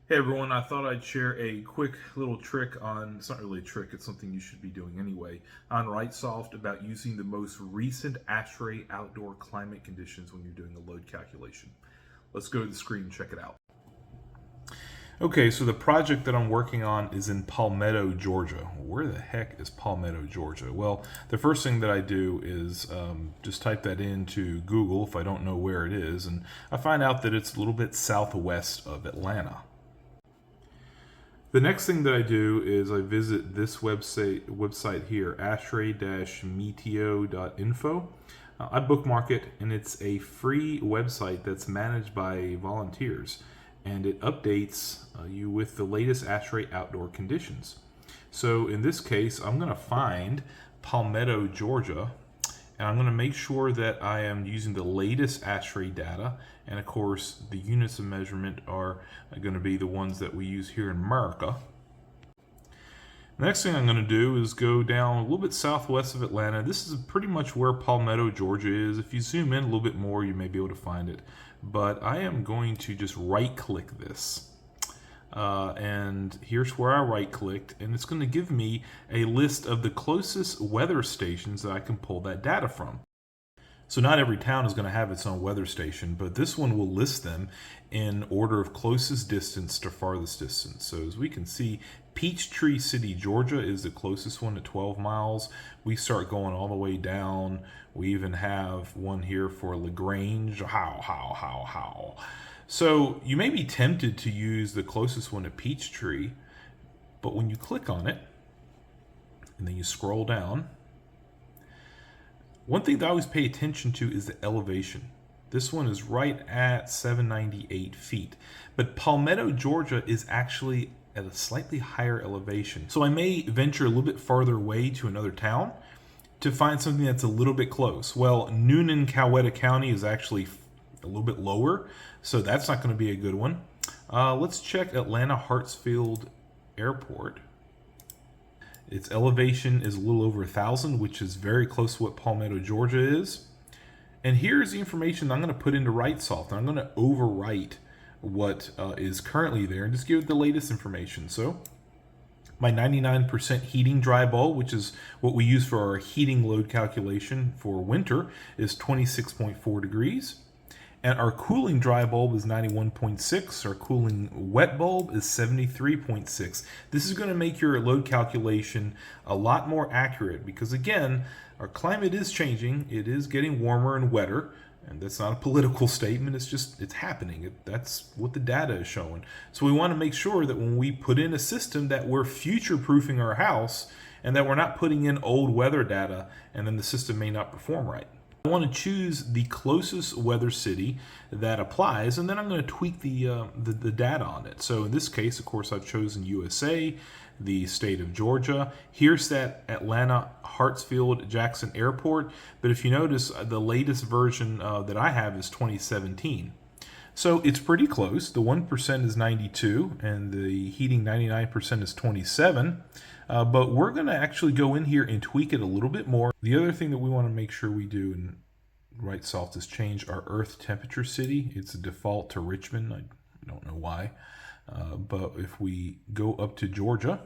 Hey everyone, I thought I'd share a quick little trick on, it's not really a trick, it's something you should be doing anyway, on Wrightsoft about using the most recent Ashrae outdoor climate conditions when you're doing a load calculation. Let's go to the screen and check it out. Okay, so the project that I'm working on is in Palmetto, Georgia. Where the heck is Palmetto, Georgia? Well, the first thing that I do is just type that into Google if I don't know where it is, and I find out that it's a little bit southwest of Atlanta. The next thing that I do is I visit this website here, ashrae-meteo.info. I bookmark it, and it's a free website that's managed by volunteers, and it updates you with the latest Ashrae outdoor conditions. So in this case, I'm going to find Palmetto, Georgia, and I'm going to make sure that I am using the latest Ashrae data. And of course, the units of measurement are going to be the ones that we use here in America. The next thing I'm going to do is go down a little bit southwest of Atlanta. This is pretty much where Palmetto, Georgia is. If you zoom in a little bit more, you may be able to find it. But I am going to just right-click this. And here's where I right-clicked, and it's going to give me a list of the closest weather stations that I can pull that data from. So not every town is going to have its own weather station, but this one will list them in order of closest distance to farthest distance. So as we can see, Peachtree City, Georgia is the closest one at 12 miles. We start going all the way down. We even have one here for LaGrange. How. So you may be tempted to use the closest one at Peachtree, but when you click on it, and then you scroll down, one thing that I always pay attention to is the elevation. This one is right at 798 feet, but Palmetto, Georgia is actually at a slightly higher elevation. So I may venture a little bit farther away to another town to find something that's a little bit close. Well, Noonan, Coweta County is actually a little bit lower, so that's not going to be a good one. Let's check Atlanta Hartsfield Airport. Its elevation is a little over 1,000, which is very close to what Palmetto, Georgia is. And here's the information I'm going to put into Wrightsoft. I'm going to overwrite what is currently there and just give it the latest information. So my 99% heating dry bulb, which is what we use for our heating load calculation for winter, is 26.4 degrees. And our cooling dry bulb is 91.6. Our cooling wet bulb is 73.6. This is going to make your load calculation a lot more accurate because, again, our climate is changing. It is getting warmer and wetter. And that's not a political statement. It's happening. That's what the data is showing. So we want to make sure that when we put in a system that we're future-proofing our house and that we're not putting in old weather data and then the system may not perform right. I want to choose the closest weather city that applies, and then I'm going to tweak the data on it. So in this case, of course, I've chosen USA, the state of Georgia. Here's that Atlanta Hartsfield Jackson Airport, but if you notice, the latest version that I have is 2017. So it's pretty close. The 1% is 92, and the heating 99% is 27. But we're going to actually go in here and tweak it a little bit more. The other thing that we want to make sure we do in Wrightsoft is change our earth temperature city. It's a default to Richmond. I don't know why. But if we go up to Georgia,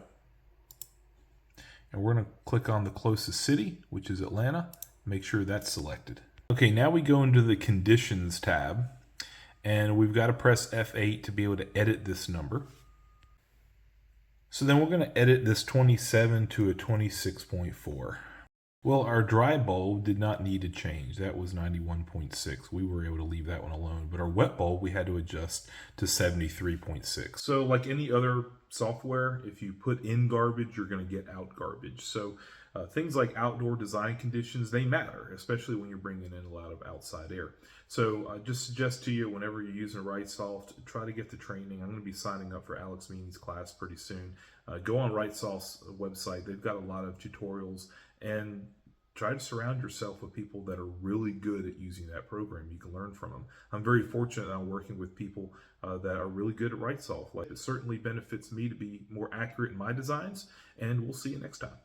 and we're going to click on the closest city, which is Atlanta, make sure that's selected. Okay, now we go into the conditions tab, and we've got to press F8 to be able to edit this number. So then we're going to edit this 27 to a 26.4. Well, our dry bulb did not need to change. That was 91.6. We were able to leave that one alone. But our wet bulb, we had to adjust to 73.6. So like any other software, if you put in garbage, you're going to get out garbage. So things like outdoor design conditions, they matter, especially when you're bringing in a lot of outside air. So I just suggest to you, whenever you're using Wrightsoft, try to get the training. I'm going to be signing up for Alex Meany's class pretty soon. Go on Wrightsoft's website. They've got a lot of tutorials, and try to surround yourself with people that are really good at using that program. You can learn from them. I'm very fortunate that I'm working with people that are really good at Wrightsoft. It certainly benefits me to be more accurate in my designs, and we'll see you next time.